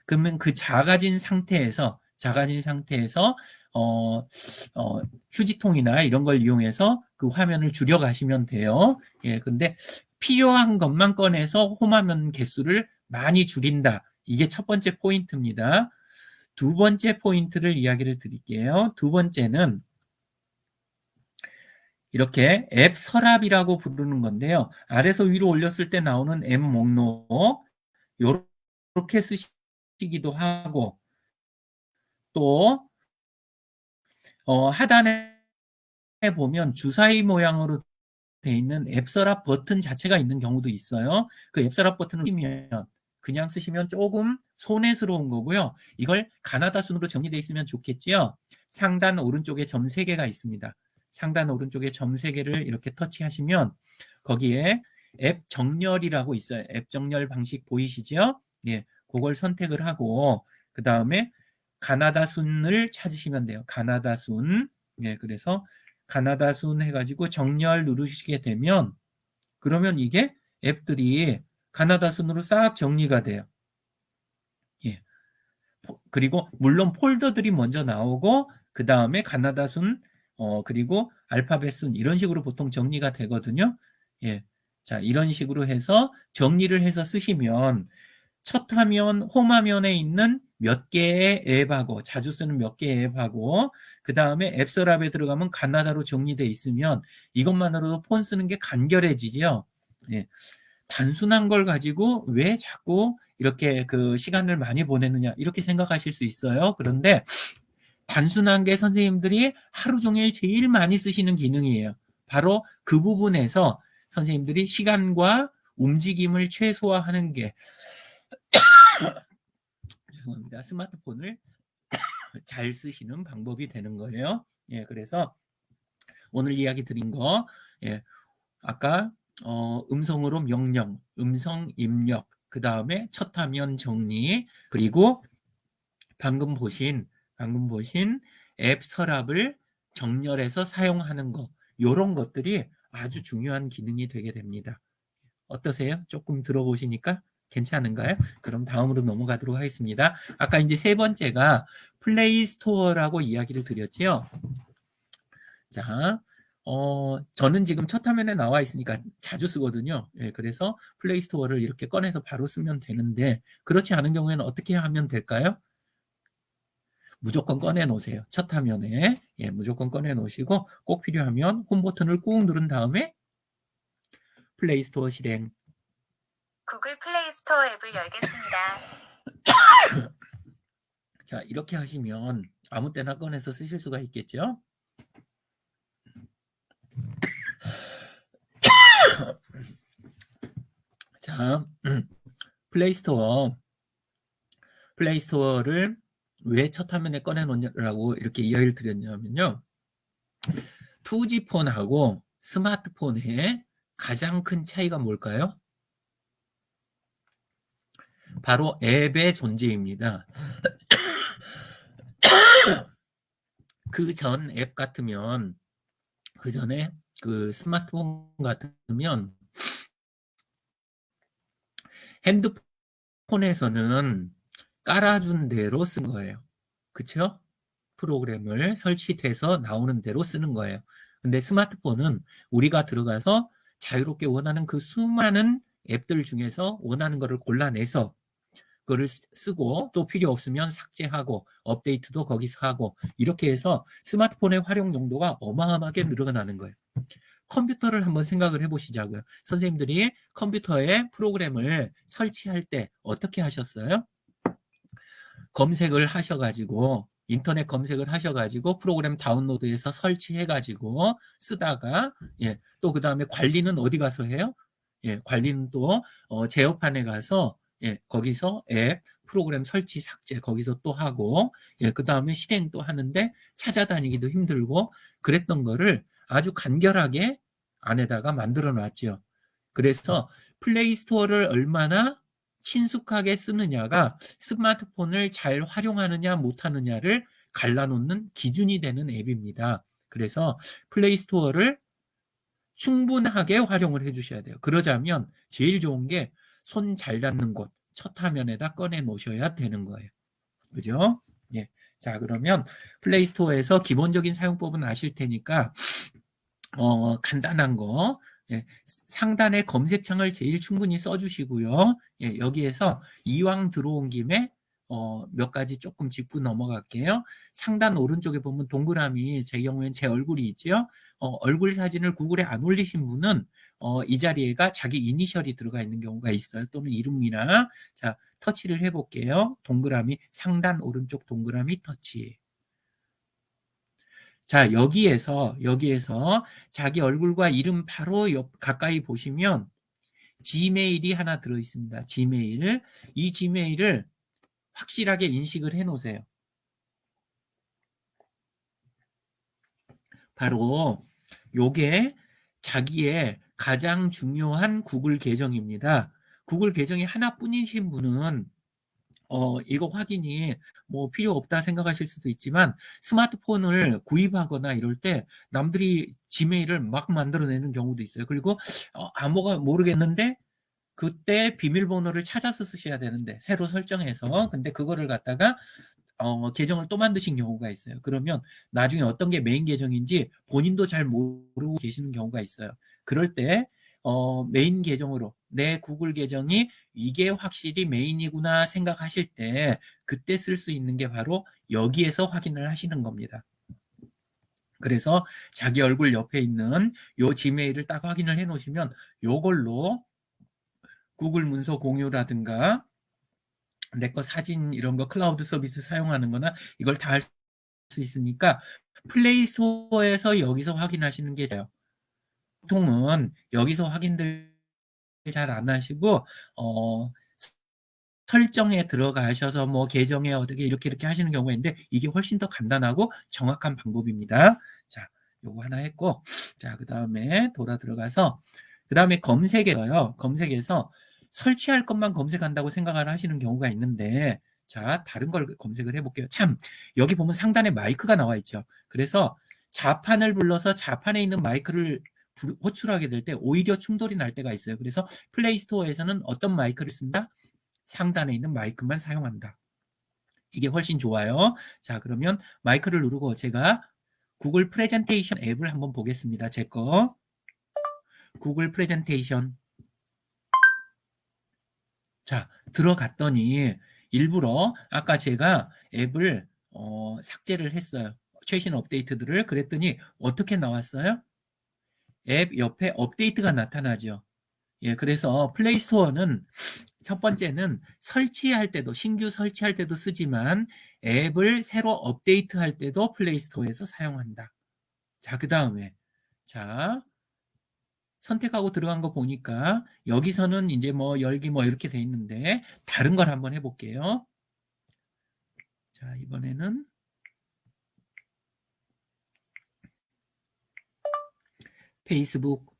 그러면 그 작아진 상태에서 휴지통이나 이런 걸 이용해서 그 화면을 줄여 가시면 돼요. 근데 필요한 것만 꺼내서 홈화면 개수를 많이 줄인다. 이게 첫 번째 포인트입니다. 두 번째 포인트를 이야기를 드릴게요. 두 번째는 이렇게 앱 서랍이라고 부르는 건데요. 아래서 위로 올렸을 때 나오는 앱 목록, 이렇게 쓰시기도 하고, 또 하단에 보면 주사위 모양으로 되어 있는 앱 서랍 버튼 자체가 있는 경우도 있어요. 그 앱 서랍 버튼을 그냥 쓰시면 조금 손해스러운 거고요. 이걸 가나다 순으로 정리되어 있으면 좋겠지요. 상단 오른쪽에 점 3개가 있습니다. 상단 오른쪽에 점 3개를 이렇게 터치하시면 거기에 앱 정렬이라고 있어요. 앱 정렬 방식 보이시죠? 그걸 선택을 하고 그 다음에 가나다 순을 찾으시면 돼요. 가나다 순. 그래서 가나다 순 해가지고 정렬 누르시게 되면 그러면 이게 앱들이 가나다 순으로 싹 정리가 돼요. 그리고 물론 폴더들이 먼저 나오고 그 다음에 가나다 순 그리고 알파벳 순 이런 식으로 보통 정리가 되거든요. 자, 이런 식으로 해서 정리를 해서 쓰시면 첫 화면, 홈화면에 있는 몇 개의 앱하고 자주 쓰는 몇 개의 앱하고 그 다음에 앱 서랍에 들어가면 가나다로 정리되어 있으면 이것만으로도 폰 쓰는 게 간결해지죠. 단순한 걸 가지고 왜 자꾸 이렇게 그 시간을 많이 보내느냐 이렇게 생각하실 수 있어요. 그런데 단순한 게 선생님들이 하루 종일 제일 많이 쓰시는 기능이에요. 바로 그 부분에서 선생님들이 시간과 움직임을 최소화하는 게 죄송합니다. 스마트폰을 잘 쓰시는 방법이 되는 거예요. 예, 그래서 오늘 이야기 드린 거, 예, 아까 음성으로 명령, 음성 입력, 그 다음에 첫 화면 정리, 그리고 방금 보신 앱 서랍을 정렬해서 사용하는 거, 이런 것들이 아주 중요한 기능이 되게 됩니다. 어떠세요? 조금 들어보시니까 괜찮은가요? 그럼 다음으로 넘어가도록 하겠습니다. 아까 이제 세 번째가 플레이 스토어라고 이야기를 드렸죠. 자, 저는 지금 첫 화면에 나와 있으니까 자주 쓰거든요. 예, 그래서 플레이 스토어를 이렇게 꺼내서 바로 쓰면 되는데, 그렇지 않은 경우에는 어떻게 하면 될까요? 무조건 꺼내 놓으세요. 첫 화면에. 예, 무조건 꺼내 놓으시고, 꼭 필요하면 홈 버튼을 꾹 누른 다음에 플레이 스토어 실행. 구글 플레이 스토어 앱을 열겠습니다. 자, 이렇게 하시면 아무 때나 꺼내서 쓰실 수가 있겠죠? 자, 플레이스토어를 왜 첫 화면에 꺼내놓냐라고 이렇게 이야기를 드렸냐면요. 2G 폰하고 스마트폰의 가장 큰 차이가 뭘까요? 바로 앱의 존재입니다. 그 전 앱 같으면, 그 전에 그 스마트폰 같으면 핸드폰에서는 깔아준 대로 쓴 거예요. 그쵸? 프로그램을 설치돼서 나오는 대로 쓰는 거예요. 근데 스마트폰은 우리가 들어가서 자유롭게 원하는 그 수많은 앱들 중에서 원하는 거를 골라내서 그거를 쓰고 또 필요 없으면 삭제하고 업데이트도 거기서 하고 이렇게 해서 스마트폰의 활용 용도가 어마어마하게 늘어나는 거예요. 컴퓨터를 한번 생각을 해보시자고요. 선생님들이 컴퓨터에 프로그램을 설치할 때 어떻게 하셨어요? 검색을 하셔가지고 인터넷 검색을 하셔가지고 프로그램 다운로드해서 설치해가지고 쓰다가 예, 또 그 다음에 관리는 어디 가서 해요? 예, 관리는 또 제어판에 가서 예, 거기서 앱 프로그램 설치 삭제 거기서 또 하고 예, 그 다음에 실행 또 하는데 찾아다니기도 힘들고 그랬던 거를 아주 간결하게 안에다가 만들어 놨죠. 그래서 플레이 스토어를 얼마나 친숙하게 쓰느냐가 스마트폰을 잘 활용하느냐 못하느냐를 갈라놓는 기준이 되는 앱입니다. 그래서 플레이 스토어를 충분하게 활용을 해주셔야 돼요. 그러자면 제일 좋은 게 손 잘 닿는 곳, 첫 화면에다 꺼내 놓으셔야 되는 거예요. 그죠? 예. 자, 그러면 플레이 스토어에서 기본적인 사용법은 아실 테니까 간단한 거 예, 상단에 검색창을 제일 충분히 써주시고요. 예, 여기에서 이왕 들어온 김에 몇 가지 조금 짚고 넘어갈게요. 상단 오른쪽에 보면 동그라미 제 경우엔 제 얼굴이 있죠. 얼굴 사진을 구글에 안 올리신 분은 이 자리에가 자기 이니셜이 들어가 있는 경우가 있어요. 또는 이름이나 자 터치를 해볼게요. 동그라미 상단 오른쪽 동그라미 터치. 자, 여기에서 자기 얼굴과 이름 바로 가까이 보시면 지메일이 하나 들어 있습니다. 지메일. 이 지메일을 확실하게 인식을 해 놓으세요. 바로 요게 자기의 가장 중요한 구글 계정입니다. 구글 계정이 하나뿐이신 분은 이거 확인이 뭐 필요 없다 생각하실 수도 있지만 스마트폰을 구입하거나 이럴 때 남들이 지메일을 막 만들어내는 경우도 있어요. 그리고 아무가 모르겠는데 그때 비밀번호를 찾아서 쓰셔야 되는데 새로 설정해서 근데 그거를 갖다가 계정을 또 만드신 경우가 있어요. 그러면 나중에 어떤 게 메인 계정인지 본인도 잘 모르고 계시는 경우가 있어요. 그럴 때 메인 계정으로 내 구글 계정이 이게 확실히 메인이구나 생각하실 때 그때 쓸 수 있는 게 바로 여기에서 확인을 하시는 겁니다. 그래서 자기 얼굴 옆에 있는 요 지메일을 딱 확인을 해 놓으시면 요걸로 구글 문서 공유라든가 내 거 사진 이런 거 클라우드 서비스 사용하는 거나 이걸 다 할 수 있으니까 플레이 스토어에서 여기서 확인하시는 게 돼요. 보통은 여기서 확인들 잘 안 하시고 설정에 들어가셔서 뭐 계정에 어떻게 이렇게 하시는 경우가 있는데 이게 훨씬 더 간단하고 정확한 방법입니다. 자, 요거 하나 했고, 자, 그 다음에 돌아 들어가서 그 다음에 검색에서요. 검색에서 설치할 것만 검색한다고 생각을 하시는 경우가 있는데, 자, 다른 걸 검색을 해볼게요. 참, 여기 보면 상단에 마이크가 나와 있죠. 그래서 자판을 불러서 자판에 있는 마이크를 호출하게 될 때 오히려 충돌이 날 때가 있어요. 그래서 플레이 스토어에서는 어떤 마이크를 쓴다? 상단에 있는 마이크만 사용한다. 이게 훨씬 좋아요. 자, 그러면 마이크를 누르고 제가 구글 프레젠테이션 앱을 한번 보겠습니다. 제 거. 구글 프레젠테이션. 자, 들어갔더니 일부러 아까 제가 앱을 삭제를 했어요. 최신 업데이트들을. 그랬더니 어떻게 나왔어요? 앱 옆에 업데이트가 나타나죠. 예, 그래서 플레이 스토어는 첫 번째는 설치할 때도, 신규 설치할 때도 쓰지만 앱을 새로 업데이트할 때도 플레이 스토어에서 사용한다. 자, 그 다음에 자, 선택하고 들어간 거 보니까 여기서는 이제 뭐 열기 뭐 이렇게 돼 있는데 다른 걸 한번 해볼게요. 자, 이번에는 페이스북.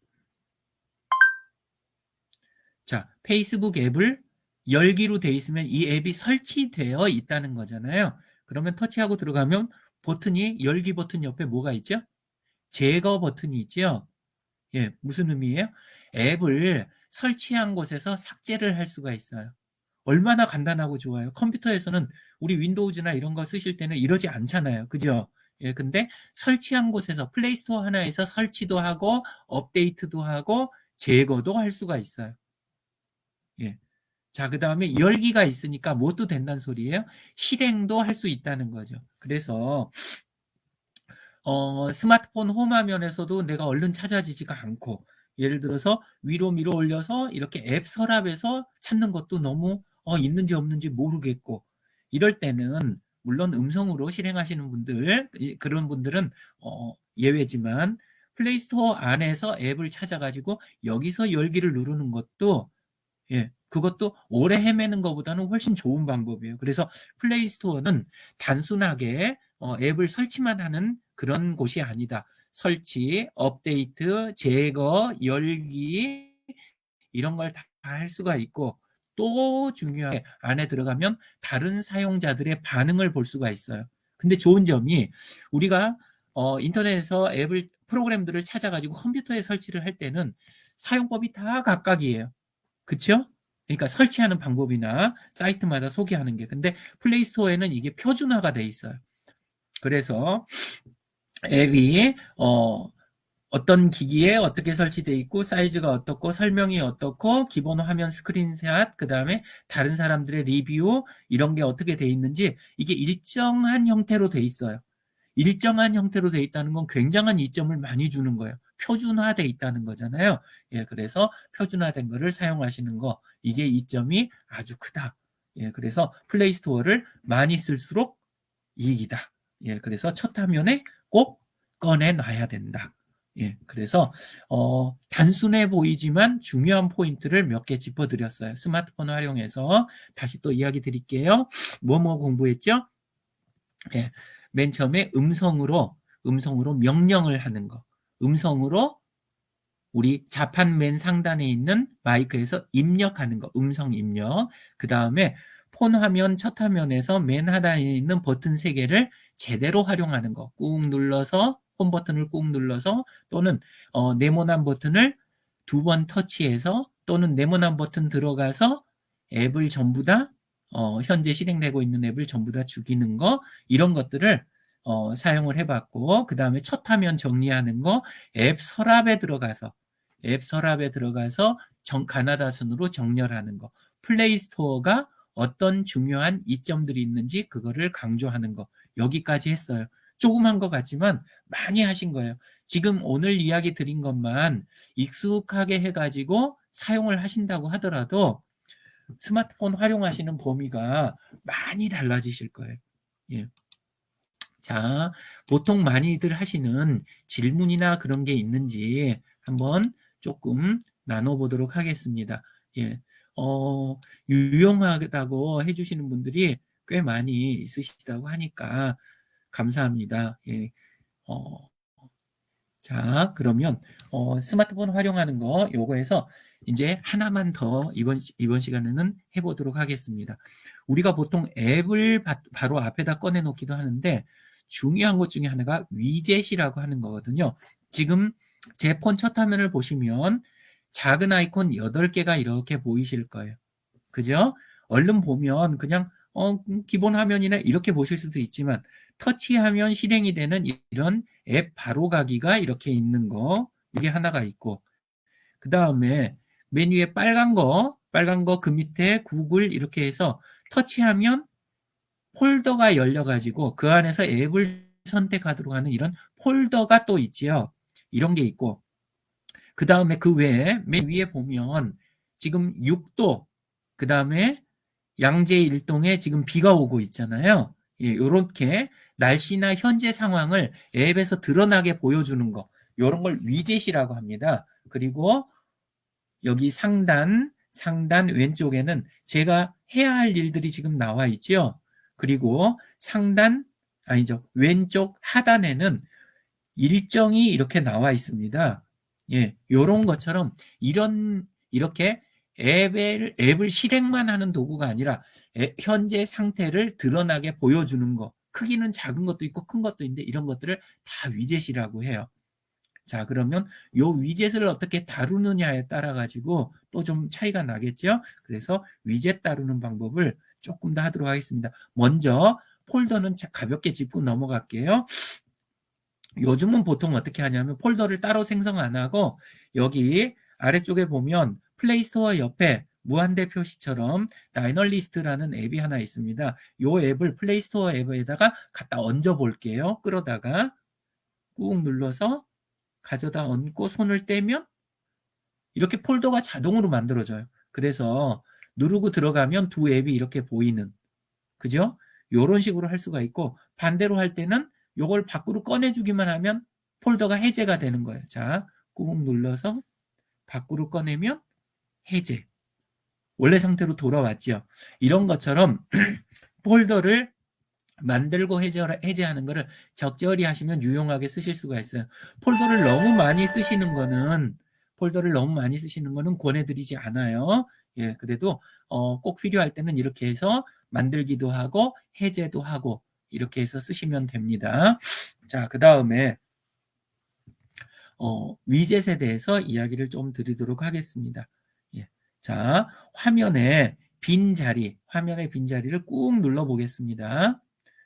자, 페이스북 앱을 열기로 돼 있으면 이 앱이 설치되어 있다는 거잖아요. 그러면 터치하고 들어가면 버튼이 열기 버튼 옆에 뭐가 있죠? 제거 버튼이 있죠. 예, 무슨 의미예요? 앱을 설치한 곳에서 삭제를 할 수가 있어요. 얼마나 간단하고 좋아요. 컴퓨터에서는 우리 윈도우즈나 이런 거 쓰실 때는 이러지 않잖아요. 그죠? 예, 근데 설치한 곳에서 플레이 스토어 하나에서 설치도 하고 업데이트도 하고 제거도 할 수가 있어요. 예. 자, 그 다음에 열기가 있으니까 뭐도 된다는 소리예요? 실행도 할 수 있다는 거죠. 그래서 스마트폰 홈 화면에서도 내가 얼른 찾아지지가 않고 예를 들어서 위로 밀어 올려서 이렇게 앱 서랍에서 찾는 것도 너무 있는지 없는지 모르겠고 이럴 때는 물론 음성으로 실행하시는 분들 그런 분들은 예외지만 플레이 스토어 안에서 앱을 찾아가지고 여기서 열기를 누르는 것도 예, 그것도 오래 헤매는 것보다는 훨씬 좋은 방법이에요. 그래서 플레이 스토어는 단순하게 앱을 설치만 하는 그런 곳이 아니다. 설치, 업데이트, 제거, 열기 이런 걸 다 할 수가 있고 또 중요하게 안에 들어가면 다른 사용자들의 반응을 볼 수가 있어요. 근데 좋은 점이 우리가 인터넷에서 앱을 프로그램들을 찾아가지고 컴퓨터에 설치를 할 때는 사용법이 다 각각이에요. 그쵸? 그러니까 설치하는 방법이나 사이트마다 소개하는 게. 근데 플레이 스토어에는 이게 표준화가 돼 있어요. 그래서 앱이 어떤 기기에 어떻게 설치되어 있고 사이즈가 어떻고 설명이 어떻고 기본 화면 스크린샷 그 다음에 다른 사람들의 리뷰 이런 게 어떻게 돼 있는지 이게 일정한 형태로 돼 있어요. 일정한 형태로 돼 있다는 건 굉장한 이점을 많이 주는 거예요. 표준화돼 있다는 거잖아요. 예, 그래서 표준화된 거를 사용하시는 거 이게 이점이 아주 크다. 예, 그래서 플레이 스토어를 많이 쓸수록 이익이다. 예, 그래서 첫 화면에 꼭 꺼내 놔야 된다. 예, 그래서 단순해 보이지만 중요한 포인트를 몇 개 짚어드렸어요. 스마트폰 활용해서 다시 또 이야기 드릴게요. 뭐뭐 공부했죠? 예, 맨 처음에 음성으로 명령을 하는 거. 음성으로 우리 자판 맨 상단에 있는 마이크에서 입력하는 거. 음성 입력. 그 다음에 폰 화면 첫 화면에서 맨 하단에 있는 버튼 3개를 제대로 활용하는 거. 꾹 눌러서 홈 버튼을 꾹 눌러서 또는 네모난 버튼을 2번 터치해서 또는 네모난 버튼 들어가서 앱을 전부 다 현재 실행되고 있는 앱을 전부 다 죽이는 거 이런 것들을 사용을 해봤고 그 다음에 첫 화면 정리하는 거 앱 서랍에 들어가서 가나다 순으로 정렬하는 거 플레이 스토어가 어떤 중요한 이점들이 있는지 그거를 강조하는 거 여기까지 했어요. 조금 한 것 같지만 많이 하신 거예요. 지금 오늘 이야기 드린 것만 익숙하게 해가지고 사용을 하신다고 하더라도 스마트폰 활용하시는 범위가 많이 달라지실 거예요. 예. 자, 보통 많이들 하시는 질문이나 그런 게 있는지 한번 조금 나눠보도록 하겠습니다. 예. 유용하다고 해주시는 분들이 꽤 많이 있으시다고 하니까 감사합니다. 예. 자, 그러면 스마트폰 활용하는 거 요거에서 이제 하나만 더 이번 시간에는 해보도록 하겠습니다. 우리가 보통 앱을 바로 앞에다 꺼내놓기도 하는데 중요한 것 중에 하나가 위젯이라고 하는 거거든요. 지금 제 폰 첫 화면을 보시면 작은 아이콘 8개가 이렇게 보이실 거예요. 그죠? 얼른 보면 그냥 기본 화면이네 이렇게 보실 수도 있지만 터치하면 실행이 되는 이런 앱 바로 가기가 이렇게 있는 거, 이게 하나가 있고, 그 다음에 메뉴에 빨간 거 그 밑에 구글 이렇게 해서 터치하면 폴더가 열려가지고 그 안에서 앱을 선택하도록 하는 이런 폴더가 또 있지요. 이런 게 있고, 그 다음에 그 외에 맨 위에 보면 지금 6도, 그 다음에 양재 일동에 지금 비가 오고 있잖아요. 예, 요렇게 날씨나 현재 상황을 앱에서 드러나게 보여주는 거, 요런 걸 위젯이라고 합니다. 그리고 여기 상단 왼쪽에는 제가 해야 할 일들이 지금 나와 있죠. 그리고 왼쪽 하단에는 일정이 이렇게 나와 있습니다. 예, 요런 것처럼 이렇게 앱을 실행만 하는 도구가 아니라 현재 상태를 드러나게 보여주는 거. 크기는 작은 것도 있고 큰 것도 있는데 이런 것들을 다 위젯이라고 해요. 자, 그러면 요 위젯을 어떻게 다루느냐에 따라 가지고 또 좀 차이가 나겠죠. 그래서 위젯 다루는 방법을 조금 더 하도록 하겠습니다. 먼저 폴더는 가볍게 짚고 넘어갈게요. 요즘은 보통 어떻게 하냐면 폴더를 따로 생성 안 하고 여기 아래쪽에 보면 플레이스토어 옆에 무한대 표시처럼 다이널리스트라는 앱이 하나 있습니다. 이 앱을 플레이스토어 앱에다가 갖다 얹어 볼게요. 끌어다가 꾹 눌러서 가져다 얹고 손을 떼면 이렇게 폴더가 자동으로 만들어져요. 그래서 누르고 들어가면 두 앱이 이렇게 보이는, 그죠? 이런 식으로 할 수가 있고, 반대로 할 때는 요걸 밖으로 꺼내주기만 하면 폴더가 해제가 되는 거예요. 자, 꾹 눌러서 밖으로 꺼내면 해제. 원래 상태로 돌아왔죠. 이런 것처럼 폴더를 만들고 해제하는 거를 적절히 하시면 유용하게 쓰실 수가 있어요. 폴더를 너무 많이 쓰시는 거는 권해드리지 않아요. 예, 그래도 꼭 필요할 때는 이렇게 해서 만들기도 하고 해제도 하고 이렇게 해서 쓰시면 됩니다. 자, 그 다음에 위젯에 대해서 이야기를 좀 드리도록 하겠습니다. 예. 자, 화면의 빈자리를 꾹 눌러 보겠습니다.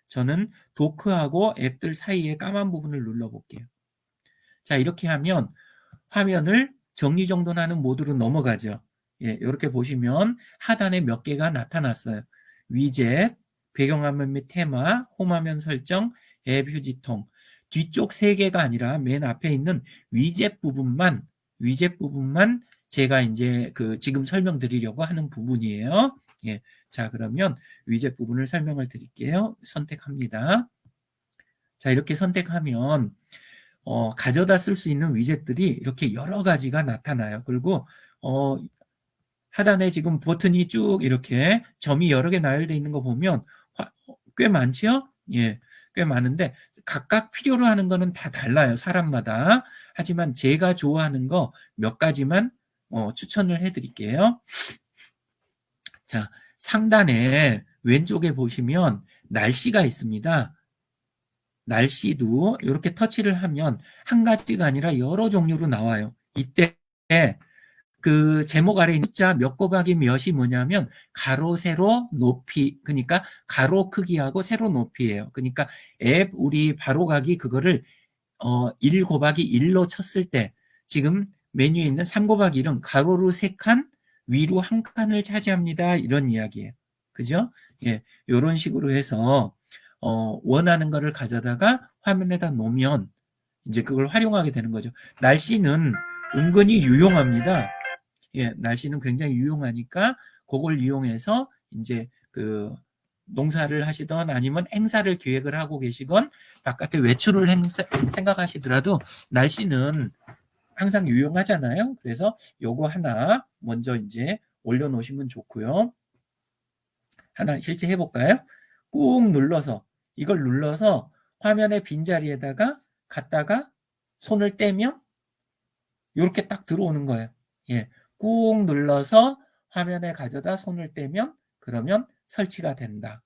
저는 도크하고 앱들 사이에 까만 부분을 눌러 볼게요. 자, 이렇게 하면 화면을 정리정돈하는 모드로 넘어가죠. 예, 이렇게 보시면 하단에 몇 개가 나타났어요. 위젯, 배경화면 및 테마, 홈화면 설정, 앱 휴지통. 뒤쪽 3개가 아니라 맨 앞에 있는 위젯 부분만 제가 이제 지금 설명드리려고 하는 부분이에요. 예. 자, 그러면 위젯 부분을 설명을 드릴게요. 선택합니다. 자, 이렇게 선택하면 가져다 쓸 수 있는 위젯들이 이렇게 여러 가지가 나타나요. 그리고 하단에 지금 버튼이 쭉 이렇게 점이 여러 개 나열되어 있는 거 보면 꽤 많죠? 예, 꽤 많은데 각각 필요로 하는 거는 다 달라요. 사람마다. 하지만 제가 좋아하는 거 몇 가지만 추천을 해드릴게요. 자, 상단에 왼쪽에 보시면 날씨가 있습니다. 날씨도 이렇게 터치를 하면 한 가지가 아니라 여러 종류로 나와요. 이때 그 제목 아래 숫자 몇 곱하기 몇이 뭐냐면 가로 세로 높이, 그러니까 가로 크기하고 세로 높이예요. 그러니까 앱 우리 바로 가기 그거를 1 곱하기 1로 쳤을 때 지금 메뉴에 있는 3 곱하기 1은 가로로 3칸, 위로 1칸을 차지합니다. 이런 이야기예요. 그죠? 예, 이런 식으로 해서 원하는 거를 가져다가 화면에다 놓으면 이제 그걸 활용하게 되는 거죠. 날씨는 은근히 유용합니다. 예, 날씨는 굉장히 유용하니까 그걸 이용해서 이제 그 농사를 하시던 아니면 행사를 기획을 하고 계시건 바깥에 외출을 생각하시더라도 날씨는 항상 유용하잖아요. 그래서 요거 하나 먼저 이제 올려놓으시면 좋고요. 하나 실제 해볼까요? 꾹 눌러서 이걸 눌러서 화면의 빈자리에다가 갖다가 손을 떼면 이렇게 딱 들어오는 거예요. 예, 꾹 눌러서 화면에 가져다 손을 떼면 그러면 설치가 된다.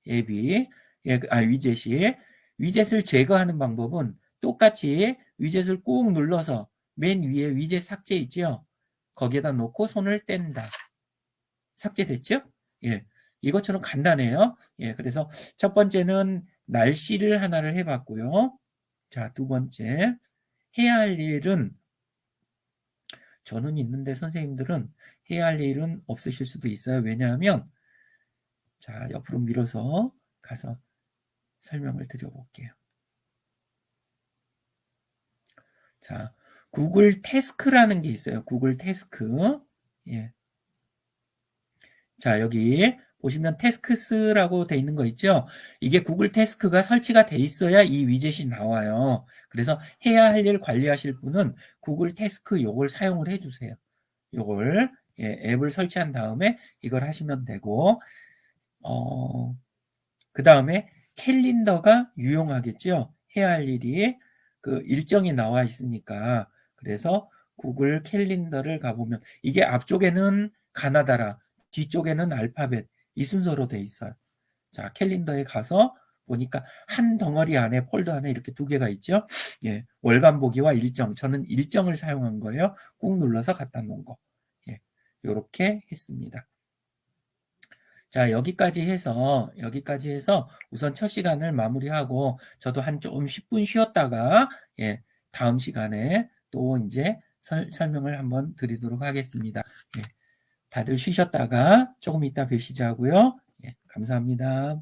앱이 위젯이 위젯을 제거하는 방법은 똑같이 위젯을 꾹 눌러서 맨 위에 위젯 삭제 있죠? 거기에다 놓고 손을 뗀다. 삭제됐죠? 예, 이것처럼 간단해요. 예, 그래서 첫 번째는 날씨를 하나를 해봤고요. 자, 두 번째 해야 할 일은 저는 있는데 선생님들은 해야 할 일은 없으실 수도 있어요. 왜냐하면 자, 옆으로 밀어서 가서 설명을 드려볼게요. 자, 구글 태스크라는 게 있어요. 구글 태스크. 예. 자, 여기 보시면 태스크스라고 돼 있는 거 있죠? 이게 구글 태스크가 설치가 돼 있어야 이 위젯이 나와요. 그래서 해야 할 일 관리하실 분은 구글 태스크 요걸 사용을 해주세요. 요걸 앱을 설치한 다음에 이걸 하시면 되고 그 다음에 캘린더가 유용하겠죠. 해야 할 일이 그 일정이 나와 있으니까 그래서 구글 캘린더를 가보면 이게 앞쪽에는 가나다라 뒤쪽에는 알파벳 이 순서로 돼 있어요. 자, 캘린더에 가서 보니까 한 덩어리 안에 폴더 안에 이렇게 두 개가 있죠. 예, 월간 보기와 일정. 저는 일정을 사용한 거예요. 꾹 눌러서 갖다 놓은 거. 예, 이렇게 했습니다. 자, 여기까지 해서 우선 첫 시간을 마무리하고 저도 한 좀 10분 쉬었다가 예, 다음 시간에 또 이제 설명을 한번 드리도록 하겠습니다. 예, 다들 쉬셨다가 조금 이따 뵈시자고요. 예, 감사합니다.